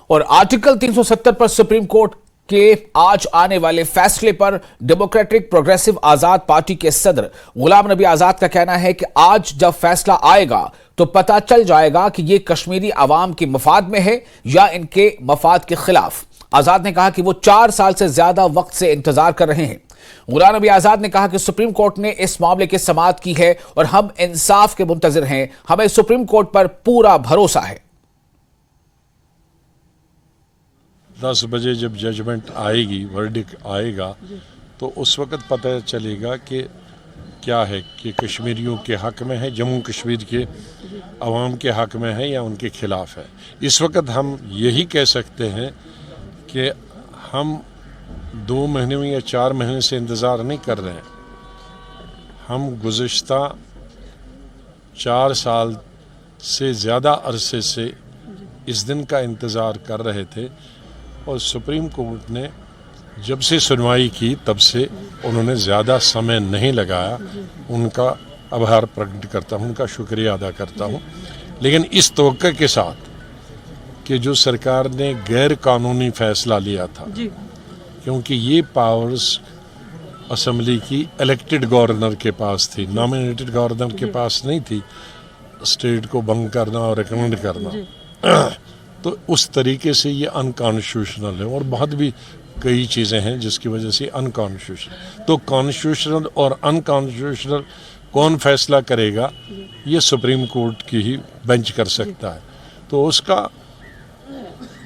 और आर्टिकल 370 पर supreme court के आज आने वाले फैसले पर डेमोक्रेटिक प्रोग्रेसिव आजाद पार्टी के सदर गुलाम नबी आजाद का कहना है कि आज जब फैसला आएगा तो पता चल जाएगा कि यह कश्मीरी अवाम के मफाद में है या इनके मफाद के खिलाफ। आजाद ने कहा कि वो 4 साल से ज्यादा वक्त से इंतजार कर रहे हैं। गुलाम नबी आजाद ने कहा कि सुप्रीम कोर्ट ने इस मामले की समाअत की है और हम इंसाफ के मुंतजिर हैं। हमें सुप्रीम कोर्ट पर पूरा भरोसा है। 10 बजे जब जजमेंट आएगी, वर्डिक्ट आएगा, तो उस वक्त पता चलेगा कि क्या है कि कश्मीरियों के हक में है, जम्मू कश्मीर के अवाम के हक में है या उनके खिलाफ है। इस वक्त हम यही कह सकते हैं कि हम 2 महीने में या 4 महीने से इंतज़ार नहीं कर रहे हैं। हम गुज़िश्ता 4 साल से ज़्यादा अरसे से इस दिन का इंतज़ार कर रहे थे और सुप्रीम कोर्ट ने जब से सुनवाई की तब से उन्होंने ज़्यादा समय नहीं लगाया। उनका आभार प्रकट करता हूँ, उनका शुक्रिया अदा करता हूँ। लेकिन इस तवक्को के साथ कि जो सरकार ने गैर कानूनी फैसला लिया था, क्योंकि ये पावर्स असम्बली की इलेक्टेड गवर्नर के पास थी, नॉमिनेटेड गवर्नर के पास नहीं थी, स्टेट को भंग करना और रिकमेंड करना। तो उस तरीके से ये अनकॉन्स्टिट्यूशनल है और बहुत भी कई चीज़ें हैं जिसकी वजह से अनकॉन्स्टिट्यूशनल। तो कॉन्स्टिट्यूशनल और अनकॉन्स्टिट्यूशनल कौन फैसला करेगा, ये सुप्रीम कोर्ट की ही बेंच कर सकता है। तो उसका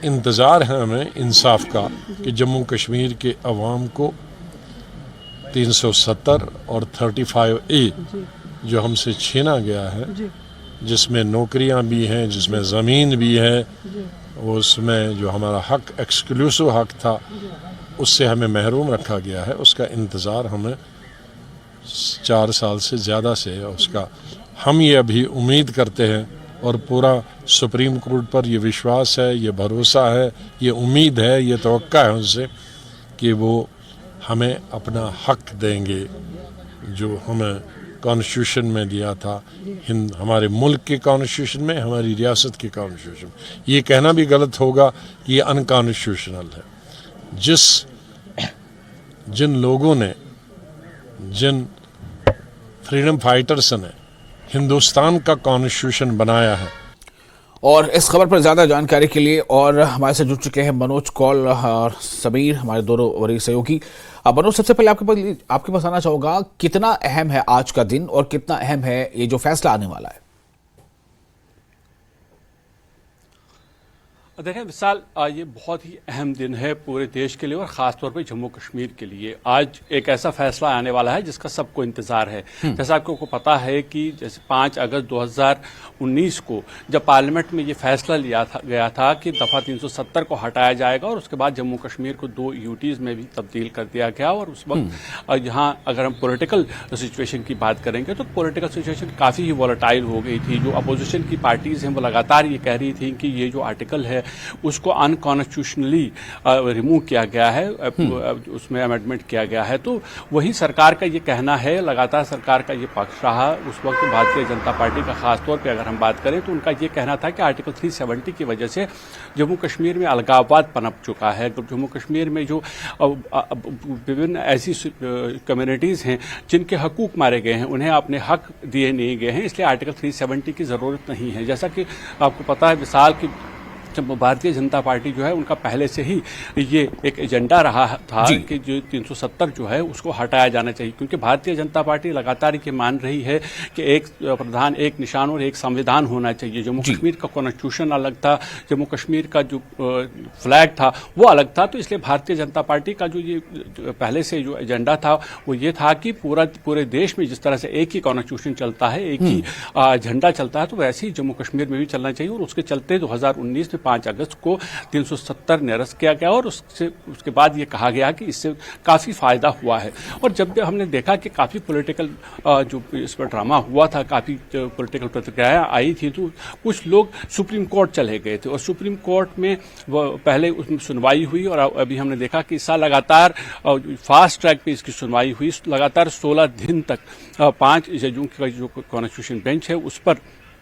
इंतज़ार है हमें इंसाफ का कि जम्मू कश्मीर के अवाम को 370 और 35A जो हमसे छीना गया है, जिसमें नौकरियां भी हैं, जिसमें ज़मीन भी है, उसमें जो हमारा हक एक्सक्लूसिव हक था उससे हमें महरूम रखा गया है, उसका इंतज़ार हमें 4 साल से ज़्यादा से है। उसका हम ये अभी उम्मीद करते हैं और पूरा सुप्रीम कोर्ट पर ये विश्वास है, ये भरोसा है, ये उम्मीद है, ये तवक्का है उनसे कि वो हमें अपना हक देंगे जो हमें कॉन्स्टिट्यूशन में दिया था, हमारे मुल्क के कॉन्स्टिट्यूशन में, हमारी रियासत के कॉन्स्टिट्यूशन में। ये कहना भी गलत होगा कि ये अनकॉन्स्टिट्यूशनल है। जिन लोगों ने, जिन फ्रीडम फाइटर्स ने हिंदुस्तान का कॉन्स्टिट्यूशन बनाया है। और इस खबर पर ज़्यादा जानकारी के लिए और हमारे से जुड़ चुके हैं मनोज कौल और समीर, हमारे दोनों वरीय सहयोगी। मनोज, सबसे पहले आपके पास आना चाहूँगा, कितना अहम है आज का दिन और कितना अहम है ये जो फैसला आने वाला है? देखें विशाल, ये बहुत ही अहम दिन है पूरे देश के लिए और ख़ास तौर पे जम्मू कश्मीर के लिए। आज एक ऐसा फैसला आने वाला है जिसका सबको इंतज़ार है। जैसा आपको पता है कि जैसे 5 अगस्त 2019 को जब पार्लियामेंट में ये फैसला गया था कि दफ़ा 370 को हटाया जाएगा और उसके बाद जम्मू कश्मीर को 2 यूटीज़ में भी तब्दील कर दिया गया। और उस वक्त यहाँ अगर हम पॉलिटिकल सिचुएशन की बात करेंगे तो पॉलिटिकल सिचुएशन काफ़ी ही वॉलेटाइल हो गई थी। जो अपोजिशन की पार्टीज़ हैं वो लगातार ये कह रही थी कि ये जो आर्टिकल है उसको अनकॉन्स्टिट्यूशनली रिमूव किया गया है, उसमें अमेंडमेंट किया गया है। तो वही सरकार का ये कहना है, लगातार सरकार का ये पक्ष रहा। उस वक्त भारतीय जनता पार्टी का खास तौर पे अगर हम बात करें तो उनका ये कहना था कि आर्टिकल 370 की वजह से जम्मू कश्मीर में अलगाववाद पनप चुका है। जम्मू कश्मीर में जो विभिन्न ऐसी कम्युनिटीज़ हैं जिनके हकूक मारे गए हैं, उन्हें अपने हक दिए नहीं गए हैं, इसलिए आर्टिकल 370 की ज़रूरत नहीं है। जैसा कि आपको पता है विशाल की भारतीय जनता पार्टी जो है उनका पहले से ही ये एक एजेंडा रहा था कि जो 370 जो है उसको हटाया जाना चाहिए, क्योंकि भारतीय जनता पार्टी लगातार ये मान रही है कि एक प्रधान, एक निशान और एक संविधान होना चाहिए। जम्मू कश्मीर का कॉन्स्टिट्यूशन अलग था, जम्मू कश्मीर का जो फ्लैग था वो अलग था। तो इसलिए भारतीय जनता पार्टी का जो ये पहले से जो एजेंडा था वो ये था कि पूरे देश में जिस तरह से एक ही कॉन्स्टिट्यूशन चलता है, एक ही झंडा चलता है, तो वैसे ही जम्मू कश्मीर में भी चलना चाहिए। और उसके चलते 2019 में 5 अगस्त को 370 निरस्त किया गया और उसके बाद ये कहा गया कि इससे काफ़ी फ़ायदा हुआ है। और जब हमने देखा कि काफ़ी पॉलिटिकल जो इस पर ड्रामा हुआ था, काफ़ी पॉलिटिकल प्रतिक्रियाएं आई थी, तो कुछ लोग सुप्रीम कोर्ट चले गए थे और सुप्रीम कोर्ट में पहले उसमें सुनवाई हुई और अभी हमने देखा कि इस साल लगातार फास्ट ट्रैक पे इसकी सुनवाई हुई। लगातार 16 दिन तक 5 जजों का जो कॉन्स्टिट्यूशन बेंच है उस पर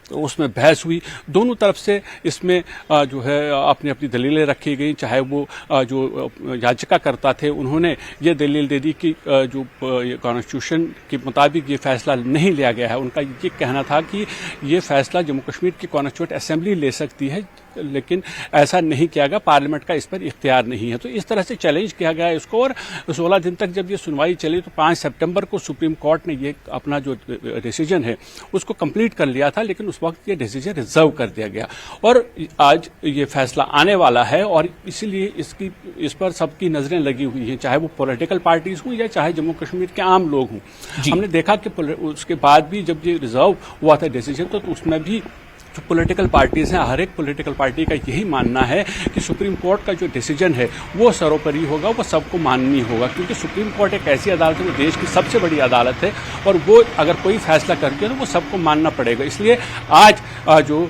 उसमें बहस हुई, दोनों तरफ से इसमें जो है अपनी अपनी दलीलें रखी गई। चाहे वो जो याचिकाकर्ता थे उन्होंने ये दलील दे दी कि जो कॉन्स्टिट्यूशन के मुताबिक ये फैसला नहीं लिया गया है। उनका ये कहना था कि ये फैसला जम्मू कश्मीर की कॉन्स्टिट्यूंट असेंबली ले सकती है, लेकिन ऐसा नहीं किया गया, पार्लियामेंट का इस पर इख्तियार नहीं है। तो इस तरह से चैलेंज किया गया इसको, और 16 दिन तक जब ये सुनवाई चली तो 5 सितंबर को सुप्रीम कोर्ट ने ये अपना जो डिसीजन है उसको कंप्लीट कर लिया था, लेकिन उस वक्त ये डिसीजन रिजर्व कर दिया गया और आज ये फैसला आने वाला है। और इसीलिए इस पर सबकी नजरें लगी हुई हैं, चाहे वो पॉलिटिकल पार्टीज हों या चाहे जम्मू कश्मीर के आम लोग हों। हमने देखा कि उसके बाद भी जब ये रिजर्व हुआ था डिसीजन तो उसमें भी जो पॉलिटिकल पार्टीज हैं, हर एक पॉलिटिकल पार्टी का यही मानना है कि सुप्रीम कोर्ट का जो डिसीजन है वो सर्वोपरि होगा, वो सबको माननी होगा, क्योंकि सुप्रीम कोर्ट एक ऐसी अदालत है, वो देश की सबसे बड़ी अदालत है और वो अगर कोई फैसला करती है तो वो सबको मानना पड़ेगा। इसलिए आज जो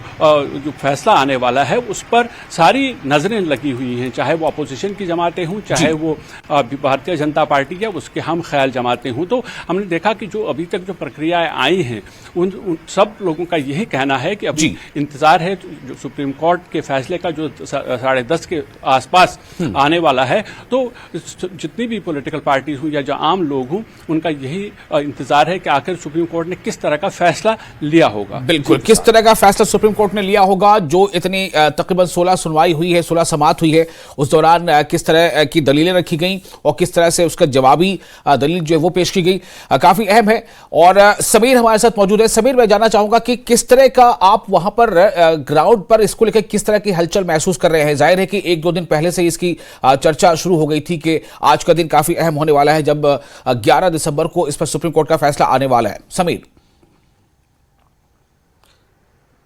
फैसला आने वाला है उस पर सारी नजरें लगी हुई हैं, चाहे वो अपोजिशन की जमातें हों, चाहे वो भारतीय जनता पार्टी या उसके हम ख्याल जमातें हों। तो हमने देखा कि जो अभी तक जो प्रक्रियाएं आई हैं उन सब लोगों का यही कहना है कि अभी इंतजार है जो सुप्रीम कोर्ट के फैसले का जो 10:30 के आसपास आने वाला है। तो जितनी भी पॉलिटिकल पार्टीज हों या जो आम लोग हों उनका यही इंतजार है कि आखिर सुप्रीम कोर्ट ने किस तरह का फैसला लिया होगा। बिल्कुल, किस तरह का फैसला सुप्रीम कोर्ट ने लिया होगा। जो इतनी तकरीबन 16 सुनवाई हुई है, 16 समाअत हुई है, उस दौरान किस तरह की दलीलें रखी गई और किस तरह से उसका जवाबी दलील जो है वो पेश की गई, काफी अहम है। और समीर हमारे साथ मौजूद है। समीर, मैं जानना चाहूंगा कि किस तरह का आप वहां पर ग्राउंड पर इसको लेकर किस तरह की हलचल महसूस कर रहे हैं। जाहिर है कि 1-2 दिन पहले से इसकी चर्चा शुरू हो गई थी कि आज का दिन काफी अहम होने वाला है जब 11 दिसंबर को इस पर सुप्रीम कोर्ट का फैसला आने वाला है। समीर,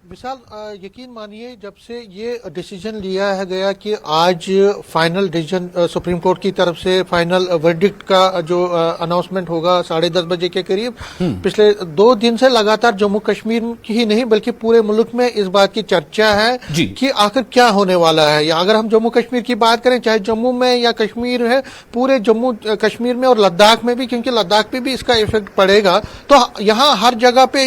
विशाल, यकीन मानिए जब से ये डिसीजन लिया है गया कि आज फाइनल डिसीजन सुप्रीम कोर्ट की तरफ से फाइनल वर्डिक्ट का जो अनाउंसमेंट होगा 10:30 बजे के करीब, पिछले 2 दिन से लगातार जम्मू कश्मीर की ही नहीं बल्कि पूरे मुल्क में इस बात की चर्चा है कि आखिर क्या होने वाला है। या अगर हम जम्मू कश्मीर की बात करें, चाहे जम्मू में या कश्मीर है, पूरे जम्मू कश्मीर में और लद्दाख में भी, क्योंकि लद्दाख पे भी इसका इफेक्ट पड़ेगा, तो यहाँ हर जगह पे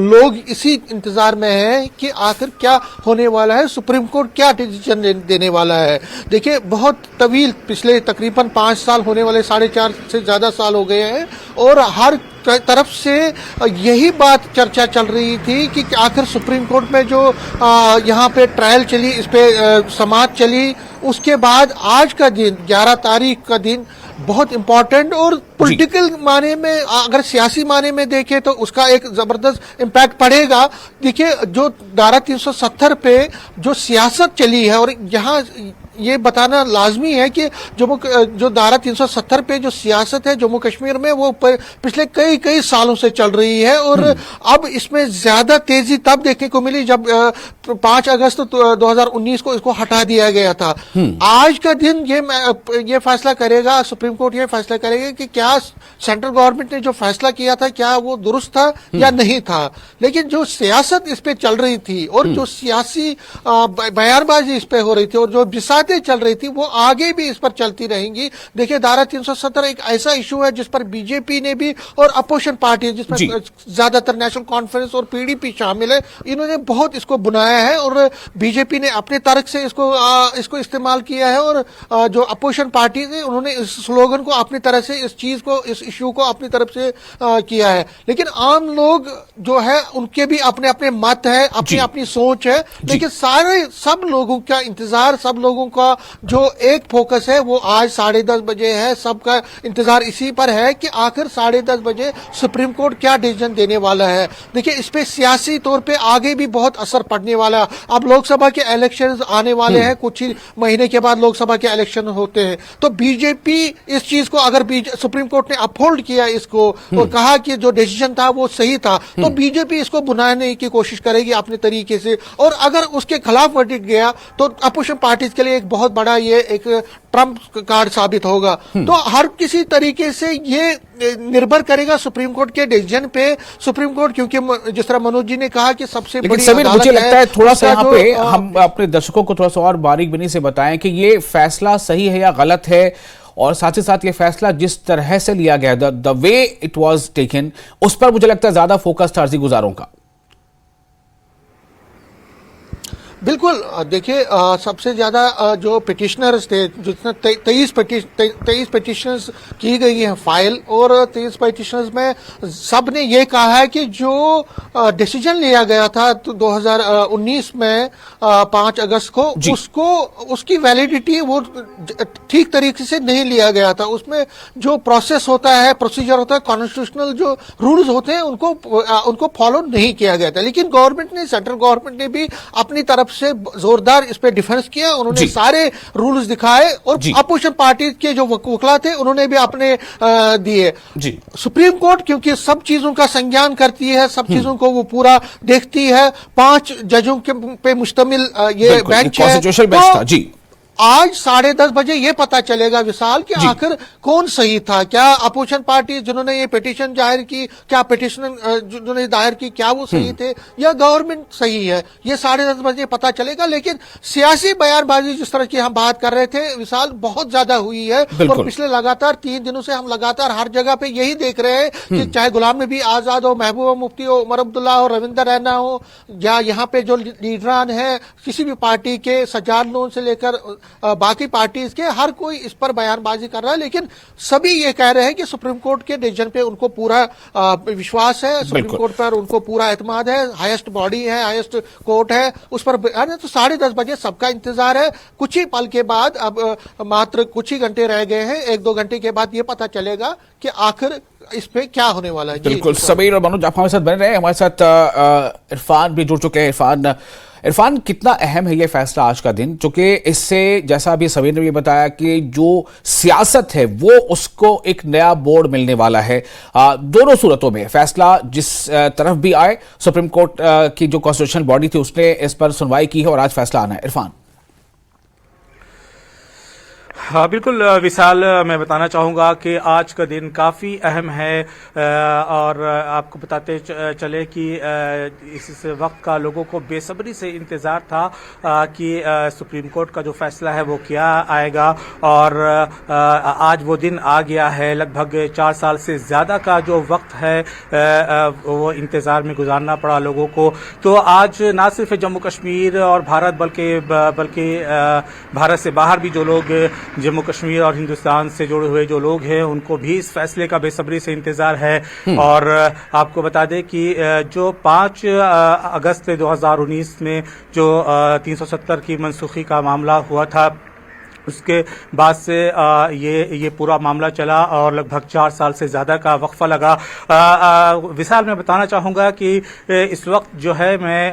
लोग इसी इंतजार में है कि आखिर क्या होने वाला है, सुप्रीम कोर्ट क्या डिसीजन देने वाला है। देखिए, बहुत तवील, पिछले तकरीबन 5 साल होने वाले, 4.5 से ज्यादा साल हो गए हैं और हर तरफ से यही बात चर्चा चल रही थी कि आखिर सुप्रीम कोर्ट में जो यहाँ पे ट्रायल चली, इस पे समाअत चली, उसके बाद आज का दिन 11 तारीख का दिन बहुत इंपॉर्टेंट और पॉलिटिकल माने में, अगर सियासी माने में देखें तो उसका एक जबरदस्त इम्पैक्ट पड़ेगा। देखिए, जो धारा 370 पे जो सियासत चली है, और यहाँ ये बताना लाजमी है कि जो धारा 370 पे जो सियासत है जम्मू कश्मीर में, वो पिछले कई सालों से चल रही है और अब इसमें ज्यादा तेजी तब देखने को मिली जब 5 अगस्त 2019 को इसको हटा दिया गया था। आज का दिन ये फैसला करेगा, सुप्रीम कोर्ट ये फैसला करेगा कि क्या सेंट्रल गवर्नमेंट ने जो फैसला किया था क्या वो दुरुस्त था या नहीं था। लेकिन जो सियासत इस पे चल रही थी और जो सियासी बयानबाजी इस पे हो रही थी और जो बिसातें चल रही थी, वो आगे भी इस पर चलती रहेंगी। देखिए, धारा 370 एक ऐसा इशू है जिस पर बीजेपी ने भी और अपोजिशन पार्टी, जिसमें ज्यादातर नेशनल कॉन्फ्रेंस और पीडीपी शामिल है, इन्होंने बहुत इसको बुनाया है और बीजेपी ने अपने तर्क से इसको इस्तेमाल किया है और जो अपोजिशन पार्टी है उन्होंने इस स्लोगन को अपनी तरह से, इस चीज को, इस इशू को अपनी तरफ से किया है। लेकिन आम लोग जो है उनके भी अपने अपने मत है, अपनी अपनी सोच है। लेकिन सब लोगों का इंतजार, सब लोगों का जो एक फोकस है वो आज 10:30 बजे है। सबका इंतजार इसी पर है कि आखिर 10:30 बजे सुप्रीम कोर्ट क्या डिसीजन देने वाला है। देखिए, इस पे सियासी तौर पे आगे भी बहुत असर पड़ने वाला है। अब लोकसभा के इलेक्शंस आने वाले हैं, कुछ ही महीने के बाद लोकसभा के इलेक्शन होते हैं, तो बीजेपी इस चीज को, अगर सुप्रीम कोर्ट ने अपहोल्ड किया इसको और कहा कि जो डिसीजन था वो सही था, तो बीजेपी इसको बुनाने की कोशिश करेगी अपने तरीके से। और अगर उसके खिलाफ वर्डिक्ट गया तो अपोजिशन पार्टीज के लिए एक बहुत बड़ा ये एक ट्रम्प कार्ड साबित होगा। तो हर किसी तरीके से ये निर्भर करेगा सुप्रीम कोर्ट के डिसीजन पे। सुप्रीम कोर्ट, क्योंकि जिस तरह मनोज जी ने कहा कि सबसे बड़ी अदालत है, मुझे लगता है थोड़ा सा यहाँ पे हम अपने दर्शकों को थोड़ा सा और बारीक बनी से बताएं कि ये फैसला सही है या गलत है, और साथ ही साथ ये फैसला जिस तरह से लिया गया, the way it was taken, उस पर मुझे लगता है ज्यादा फोकस था अर्जी गुजारों का। बिल्कुल। देखिए, सबसे ज्यादा जो पिटिशनर्स थे, जिसने 23 पिटिशंस की गई हैं फाइल, और 23 पिटिशनर्स में सब ने ये कहा है कि जो डिसीजन लिया गया था तो 2019 में 5 अगस्त को, उसकी वैलिडिटी वो ठीक तरीके से नहीं लिया गया था। उसमें जो प्रोसेस होता है, प्रोसीजर होता है, कॉन्स्टिट्यूशनल जो रूल्स होते हैं उनको फॉलो नहीं किया गया था। लेकिन गवर्नमेंट ने, सेंट्रल गवर्नमेंट ने भी अपनी तरफ से जोरदार इस पे डिफेंस किया। उन्होंने सारे रूल्स दिखाए, और अपोजिशन पार्टी के जो वकील थे उन्होंने भी अपने दिए। सुप्रीम कोर्ट क्योंकि सब चीजों का संज्ञान करती है, सब चीजों को वो पूरा देखती है, 5 जजों पे मुश्तमिल ये बेंच है। जी, आज 10:30 बजे ये पता चलेगा विशाल कि आखिर कौन सही था। क्या अपोजिशन पार्टी जिन्होंने ये पिटीशन जाहिर की, क्या पिटीशन जिन्होंने दायर की, क्या वो सही थे या गवर्नमेंट सही है, ये 10:30 बजे पता चलेगा। लेकिन सियासी बयानबाजी जिस तरह की हम बात कर रहे थे विशाल, बहुत ज्यादा हुई है। और पिछले लगातार 3 दिनों से हम लगातार हर जगह पे यही देख रहे हैं कि चाहे गुलाम नबी आजाद हो, महबूबा मुफ्ती हो, उमर अब्दुल्ला हो, रविंदर रैना हो, या यहाँ पे जो लीडरान है किसी भी पार्टी के, सज्जाद लोन से लेकर बाकी पार्टीज के, हर कोई इस पर बयानबाजी कर रहा है। लेकिन सभी ये कह रहे हैं कि सुप्रीम कोर्ट के डिसीजन पे उनको पूरा विश्वास है, सुप्रीम कोर्ट पर उनको पूरा एतमाद है, हाईएस्ट बॉडी है, हाईएस्ट कोर्ट है, उस पर। तो 10:30 बजे सबका इंतजार है। कुछ ही पल के बाद, अब मात्र कुछ ही घंटे रह गए हैं, 1-2 घंटे के बाद ये पता चलेगा कि आखिर इस पे क्या होने वाला है। बिल्कुल। समीर और मनोज, आप हमारे साथ बने रहे। हमारे साथ इरफान भी जुड़ चुके हैं। इरफान, कितना अहम है ये फैसला आज का दिन, चूंकि इससे, जैसा अभी समीर ने भी बताया, कि जो सियासत है वो उसको एक नया बोर्ड मिलने वाला है। दोनों सूरतों में फैसला जिस तरफ भी आए, सुप्रीम कोर्ट की जो कॉन्स्टिट्यूशनल बॉडी थी उसने इस पर सुनवाई की है और आज फैसला आना है। इरफान। हाँ बिल्कुल विशाल, मैं बताना चाहूँगा कि आज का दिन काफ़ी अहम है, और आपको बताते चले कि इस वक्त का लोगों को बेसब्री से इंतज़ार था कि सुप्रीम कोर्ट का जो फैसला है वो क्या आएगा, और आज वो दिन आ गया है। लगभग 4 साल से ज़्यादा का जो वक्त है वो इंतज़ार में गुजारना पड़ा लोगों को। तो आज ना सिर्फ जम्मू कश्मीर और भारत बल्कि भारत से बाहर भी जो लोग जम्मू कश्मीर और हिंदुस्तान से जुड़े हुए जो लोग हैं उनको भी इस फैसले का बेसब्री से इंतजार है। और आपको बता दें कि जो 5 अगस्त 2019 में जो 370 की मनसूखी का मामला हुआ था, उसके बाद से ये पूरा मामला चला और लगभग 4 साल से ज़्यादा का वक्फा लगा। विशाल, मैं बताना चाहूँगा कि इस वक्त जो है मैं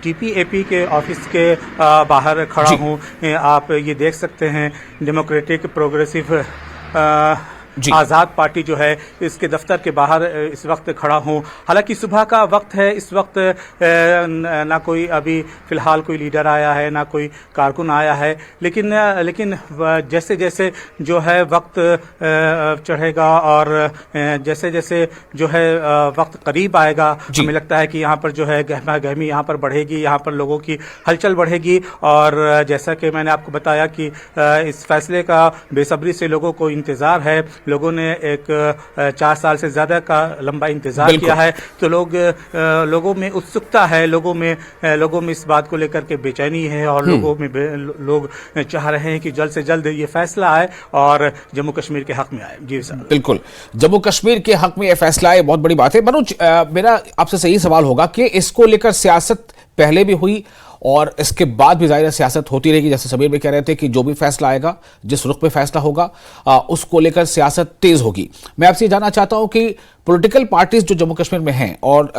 DPAP के ऑफिस के बाहर खड़ा हूँ। आप ये देख सकते हैं, डेमोक्रेटिक प्रोग्रेसिव आज़ाद पार्टी जो है इसके दफ्तर के बाहर इस वक्त खड़ा हूँ। हालांकि सुबह का वक्त है, इस वक्त ना कोई अभी फ़िलहाल कोई लीडर आया है, ना कोई कारकुन आया है, लेकिन जैसे जैसे जो है वक्त चढ़ेगा और जैसे जैसे जो है वक्त करीब आएगा, हमें लगता है कि यहाँ पर जो है गहमा गहमी यहाँ पर बढ़ेगी, यहाँ पर लोगों की हलचल बढ़ेगी। और जैसा कि मैंने आपको बताया कि इस फैसले का बेसब्री से लोगों को इंतज़ार है। लोगों ने एक 4 साल से ज्यादा का लंबा इंतजार किया है, तो लोगों में उत्सुकता है, लोगों में इस बात को लेकर के बेचैनी है, और लोग चाह रहे हैं कि जल्द से जल्द ये फैसला आए और जम्मू कश्मीर के हक में आए। जी सर, बिल्कुल, जम्मू कश्मीर के हक में ये फैसला आए, बहुत बड़ी बात है। मनोज, मेरा आपसे सही सवाल होगा कि इसको लेकर सियासत पहले भी हुई और इसके बाद भी जाहिर सियासत होती रहेगी। जैसे समीर भी कह रहे थे कि जो भी फैसला आएगा, जिस रुख पे फैसला होगा, उसको लेकर सियासत तेज होगी। मैं आपसे जानना चाहता हूं कि पॉलिटिकल पार्टीज जो जम्मू कश्मीर में हैं, और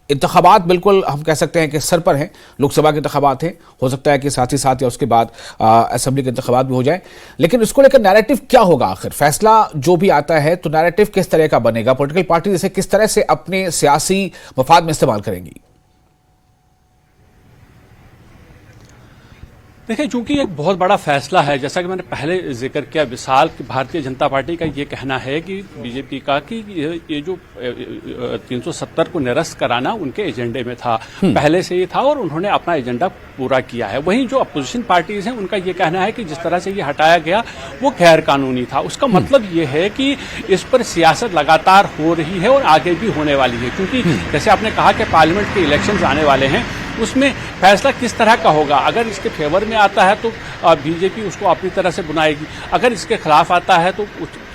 इंतखाबात बिल्कुल हम कह सकते हैं कि सर पर हैं, लोकसभा के इंतखाबात हैं, हो सकता है कि साथ ही साथ या उसके बाद असेंबली के इंतखाबात भी हो जाए, लेकिन इसको लेकर नैरेटिव क्या होगा? आखिर फैसला जो भी आता है तो नैरेटिव किस तरह का बनेगा? पॉलिटिकल पार्टी इसे किस तरह से अपने सियासी मफाद में इस्तेमाल करेंगी? देखिए, चूंकि एक बहुत बड़ा फैसला है, जैसा कि मैंने पहले जिक्र किया विशाल, कि भारतीय जनता पार्टी का ये कहना है कि बीजेपी का कि ये जो 370 को निरस्त कराना उनके एजेंडे में था, पहले से ही था, और उन्होंने अपना एजेंडा पूरा किया है। वहीं जो अपोजिशन पार्टीज हैं उनका ये कहना है कि जिस तरह से ये हटाया गया वो गैर कानूनी था। उसका मतलब ये है कि इस पर सियासत लगातार हो रही है और आगे भी होने वाली है, क्योंकि जैसे आपने कहा कि पार्लियामेंट के इलेक्शंस आने वाले हैं, उसमें फैसला किस तरह का होगा। अगर इसके फेवर में आता है तो बीजेपी उसको अपनी तरह से बुनाएगी, अगर इसके खिलाफ आता है तो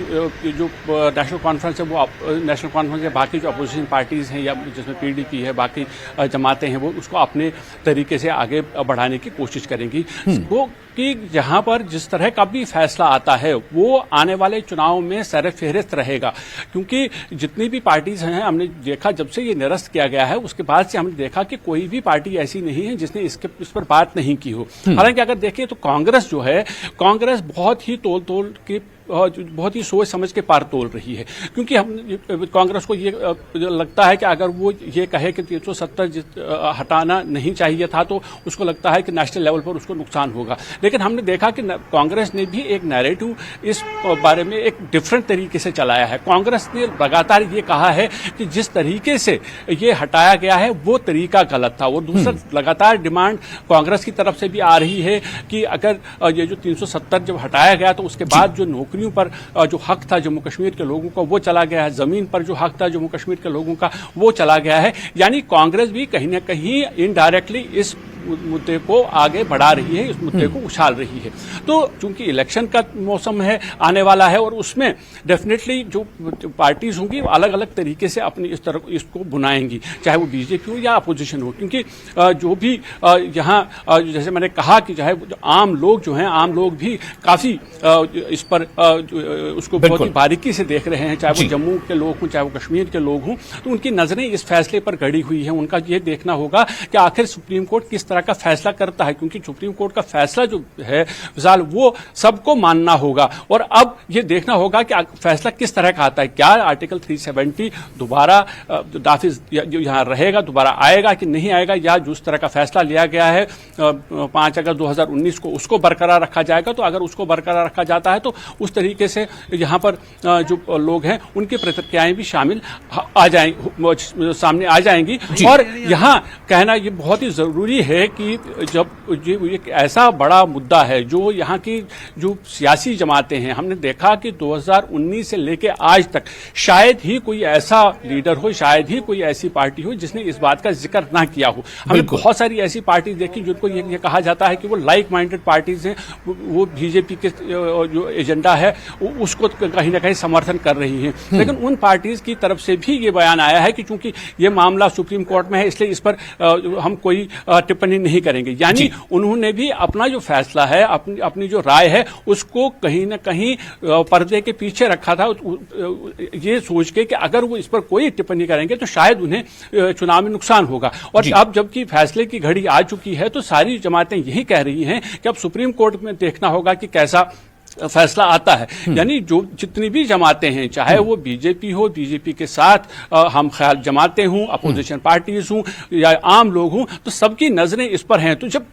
जो नेशनल कॉन्फ्रेंस है वो नेशनल कॉन्फ्रेंस या बाकी जो अपोजिशन पार्टीज़ हैं या जिसमें पीडीपी है, बाकी जमातें हैं, वो उसको अपने तरीके से आगे बढ़ाने की कोशिश करेंगी। वो कि जहां पर जिस तरह का भी फैसला आता है वो आने वाले चुनाव में सरफहरिस्त रहेगा, क्योंकि जितनी भी पार्टीज हैं हमने देखा जब से ये निरस्त किया गया है उसके बाद से हमने देखा कि कोई भी पार्टी ऐसी नहीं है जिसने इस पर बात नहीं की हो। हालांकि अगर देखें तो कांग्रेस जो है, कांग्रेस बहुत ही तोल के बहुत ही सोच समझ के पार तोल रही है, क्योंकि हम कांग्रेस को ये लगता है कि अगर वो ये कहे कि 370 हटाना नहीं चाहिए था तो उसको लगता है कि नेशनल लेवल पर उसको नुकसान होगा। लेकिन हमने देखा कि कांग्रेस ने भी एक नैरेटिव इस बारे में एक डिफरेंट तरीके से चलाया है। कांग्रेस ने लगातार ये कहा है कि जिस तरीके से ये हटाया गया है वो तरीका गलत था, और दूसरा लगातार डिमांड कांग्रेस की तरफ से भी आ रही है कि अगर ये जो 370 जब हटाया गया तो उसके बाद जो नौकरियों पर जो हक था जम्मू कश्मीर के लोगों का वो चला गया है, जमीन पर जो हक था जम्मू कश्मीर के लोगों का वो चला गया है। यानी कांग्रेस भी कहीं ना कहीं इनडायरेक्टली इस मुद्दे को आगे बढ़ा रही है, इस मुद्दे को उछाल रही है। तो चूंकि इलेक्शन का मौसम है, आने वाला है, और उसमें डेफिनेटली जो पार्टीज होंगी अलग अलग तरीके से अपनी इस तरह इसको बुनाएंगी, चाहे वो बीजेपी हो या अपोजिशन हो, क्योंकि जो भी यहाँ जैसे मैंने कहा कि चाहे आम लोग जो हैं, आम लोग भी काफी इस पर उसको बहुत ही बारीकी से देख रहे हैं, चाहे वो जम्मू के लोग हों चाहे वो कश्मीर के लोग हों, तो उनकी नजरें इस फैसले पर गड़ी हुई हैं। उनका ये देखना होगा कि आखिर सुप्रीम कोर्ट किस तरह का फैसला करता है, क्योंकि सुप्रीम कोर्ट का फैसला जो है विशाल वो सबको मानना होगा, और अब ये देखना होगा कि फैसला किस तरह का आता है। क्या आर्टिकल 370 दोबारा नाफिज यहाँ रहेगा, दोबारा आएगा कि नहीं आएगा, या जिस तरह का फैसला लिया गया है 5 अगस्त 2019 को उसको बरकरार रखा जाएगा। तो अगर उसको बरकरार रखा जाता है तो उस तरीके से यहाँ पर जो लोग हैं उनकी प्रतिक्रियाएं भी शामिल आ जाएंगी, सामने आ जाएंगी। और यहाँ कहना ये बहुत ही जरूरी है कि जब एक ऐसा बड़ा मुद्दा है जो यहाँ की जो सियासी जमातें हैं, हमने देखा कि 2019 से लेके आज तक शायद ही कोई ऐसा लीडर हो, शायद ही कोई ऐसी पार्टी हो जिसने इस बात का जिक्र ना किया हो। हमने बहुत सारी ऐसी पार्टी देखी जिनको ये कहा जाता है कि वो लाइक माइंडेड पार्टीज हैं, वो बीजेपी के जो एजेंडा है उसको कहीं ना कहीं समर्थन कर रही हैं। लेकिन उन पार्टीज की तरफ से भी ये बयान आया है कि चूंकि ये मामला सुप्रीम कोर्ट में है इसलिए इस पर हम कोई टिप्पणी नहीं करेंगे। यानी उन्होंने भी अपना जो फैसला है, अपनी जो राय है उसको कहीं ना कहीं पर्दे के पीछे रखा था, ये सोच के कि अगर वो इस पर कोई टिप्पणी करेंगे तो शायद उन्हें चुनाव में नुकसान होगा। और अब जबकि फैसले की घड़ी आ चुकी है तो सारी जमातें यही कह रही हैं कि अब सुप्रीम कोर्ट में देखना होगा कि कैसा फैसला आता है। यानी जो जितनी भी जमातें हैं, चाहे वो बीजेपी हो, बीजेपी के साथ हम ख्याल जमातें हों, अपोजिशन पार्टीज हों या आम लोग हों, तो सबकी नजरें इस पर हैं। तो जब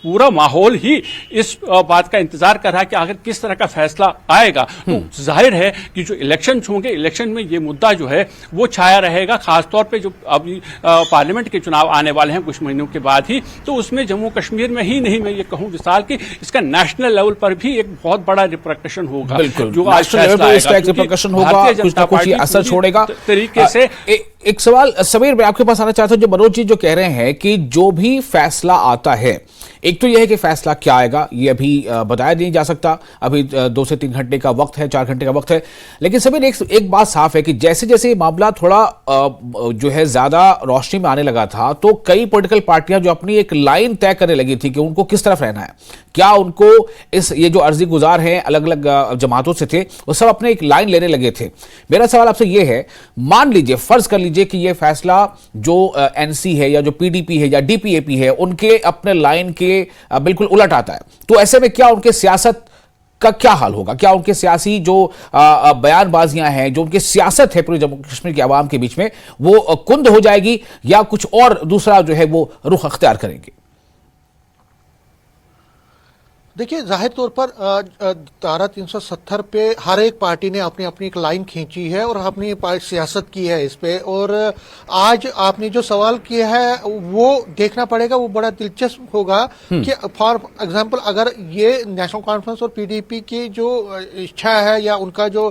पूरा माहौल ही इस बात का इंतजार कर रहा है कि आखिर किस तरह का फैसला आएगा, तो जाहिर है कि जो इलेक्शन होंगे, इलेक्शन में ये मुद्दा जो है वो छाया रहेगा। खासतौर पर जो अभी पार्लियामेंट के चुनाव आने वाले हैं कुछ महीनों के बाद ही, तो उसमें जम्मू कश्मीर में ही नहीं, मैं ये कहूँ विशाल की इसका नेशनल लेवल पर भी एक बहुत बड़ा रिप्रकशन होगा। जो आज फैसला आएगा, रिप्रकशन होगा, कुछ ना कुछ असर छोड़ेगा तरीके से। एक सवाल समीर, मैं आपके पास आना चाहता हूं। जो मनोज जी जो कह रहे हैं कि जो भी फैसला आता है, एक तो यह है कि फैसला क्या आएगा ये अभी बताया नहीं जा सकता, अभी 2 से 3 घंटे का वक्त है, 4 घंटे का वक्त है। लेकिन समीर एक बात साफ है कि जैसे जैसे ये मामला थोड़ा जो है ज्यादा रोशनी में आने लगा था, तो कई पॉलिटिकल पार्टियां जो अपनी एक लाइन तय करने लगी थी कि उनको किस तरफ रहना है, क्या उनको ये जो अर्जी गुजार हैं अलग अलग जमातों से थे वो सब अपने एक लाइन लेने लगे थे। मेरा सवाल आपसे ये है, मान लीजिए, फर्ज कर लीजिए कि ये फैसला जो एनसी है या जो पीडीपी है या डीपीएपी है उनके अपने लाइन के बिल्कुल उलट आता है, तो ऐसे में क्या उनके सियासत का क्या हाल होगा? क्या उनके सियासी जो बयानबाजियां हैं, जो उनकी सियासत है पूरे जम्मू कश्मीर के आवाम के बीच में, वो कुंद हो जाएगी या कुछ और दूसरा जो है वो रुख अख्तियार करेंगे? देखिए, जाहिर तौर पर धारा 370 पे हर एक पार्टी ने अपनी अपनी एक लाइन खींची है और अपनी सियासत की है इस पे। और आज आपने जो सवाल किया है वो देखना पड़ेगा, वो बड़ा दिलचस्प होगा कि फॉर एग्जांपल अगर ये नेशनल कॉन्फ्रेंस और पीडीपी की जो इच्छा है या उनका जो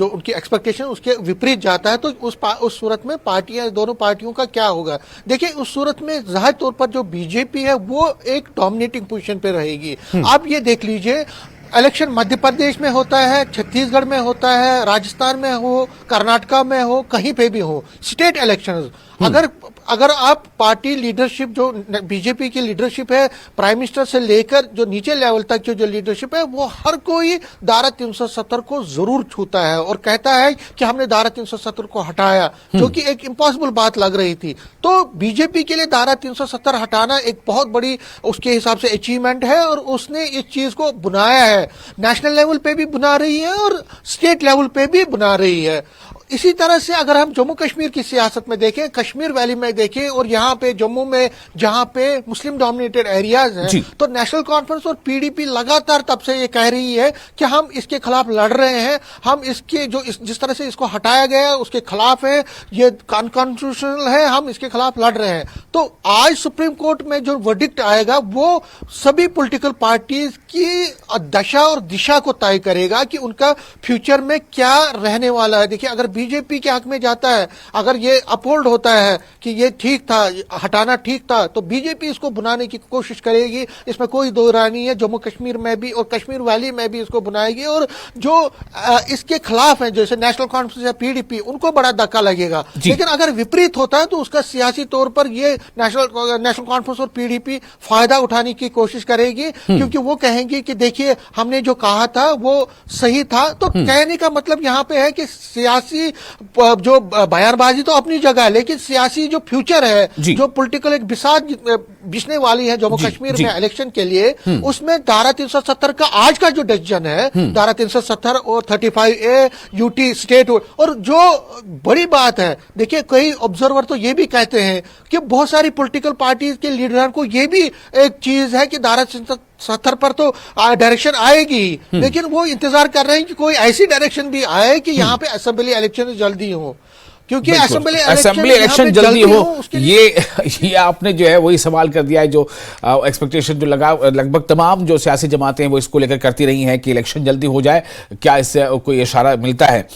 उनकी एक्सपेक्टेशन उसके विपरीत जाता है, तो उस सूरत में पार्टियां, दोनों पार्टियों का क्या होगा। देखिए, उस सूरत में जाहिर तौर पर जो बीजेपी है वो एक डोमिनेटिंग पोजीशन पे रहेगी। आप ये देख लीजिए, इलेक्शन मध्य प्रदेश में होता है, छत्तीसगढ़ में होता है, राजस्थान में हो, कर्नाटका में हो, कहीं पे भी हो, स्टेट इलेक्शंस, अगर आप पार्टी लीडरशिप जो बीजेपी की लीडरशिप है, प्राइम मिनिस्टर से लेकर जो नीचे लेवल तक की जो लीडरशिप है, वो हर कोई धारा 370 को जरूर छूता है और कहता है कि हमने धारा 370 को हटाया, जो कि एक इम्पॉसिबल बात लग रही थी। तो बीजेपी के लिए धारा 370 हटाना एक बहुत बड़ी उसके हिसाब से अचीवमेंट है और उसने इस चीज को बुनाया है, नेशनल लेवल पे भी बुना रही है और स्टेट लेवल पे भी बुना रही है। इसी तरह से अगर हम जम्मू कश्मीर की सियासत में देखें, कश्मीर वैली में देखें और यहाँ पे जम्मू में जहाँ पे मुस्लिम डोमिनेटेड एरियाज हैं, तो नेशनल कॉन्फ्रेंस और पीडीपी लगातार तब से ये कह रही है कि हम इसके खिलाफ लड़ रहे हैं, हम इसके जिस तरह से इसको हटाया गया उसके खिलाफ है, ये अनकॉन्स्टिट्यूशनल है, हम इसके खिलाफ लड़ रहे हैं। तो आज सुप्रीम कोर्ट में जो वर्डिक्ट आएगा वो सभी पॉलिटिकल पार्टीज की दशा और दिशा को तय करेगा कि उनका फ्यूचर में क्या रहने वाला है। देखिए, अगर बीजेपी के हक में जाता है, अगर ये अपहोल्ड होता है कि ये ठीक था, हटाना ठीक था, तो बीजेपी इसको बुनाने की कोशिश करेगी, इसमें कोई दो राय नहीं है। जम्मू कश्मीर में भी और कश्मीर वैली में भी इसको बुनाएगी और जो इसके खिलाफ है जैसे नेशनल कॉन्फ्रेंस या पीडीपी, उनको बड़ा धक्का लगेगा। लेकिन अगर विपरीत होता है तो उसका सियासी तौर पर ये नेशनल कॉन्फ्रेंस और पीडीपी फायदा उठाने की कोशिश करेगी, क्योंकि वो कहेंगे कि देखिए हमने जो कहा था वो सही था। तो कहने का मतलब यहां पे है कि सियासी जो बयानबाजी तो अपनी जगह है, लेकिन सियासी जो फ्यूचर है, जो पॉलिटिकल एक बिसात बिछने वाली है जम्मू कश्मीर में इलेक्शन के लिए, उसमें धारा 370 का आज का जो डिसीजन है, धारा 370 और 35A यूटी स्टेट, और जो बड़ी बात है, देखिए कई ऑब्जर्वर तो ये भी कहते हैं कि बहुत सारी पॉलिटिकल पार्टीज के लीडर को ये भी एक चीज है कि धारा 370 पर तो डायरेक्शन आएगी, लेकिन वो इंतजार कर रहे हैं कि कोई ऐसी डायरेक्शन भी आए कि यहाँ पे असेंबली इलेक्शन जल्दी हो, क्योंकि असेंबली इलेक्शन जल्दी हो। ये आपने जो है वही सवाल कर दिया है जो एक्सपेक्टेशन जो लगभग तमाम जो सियासी जमातें हैं वो इसको लेकर करती रही हैं कि इलेक्शन जल्दी हो जाए। क्या इससे कोई इशारा मिलता है?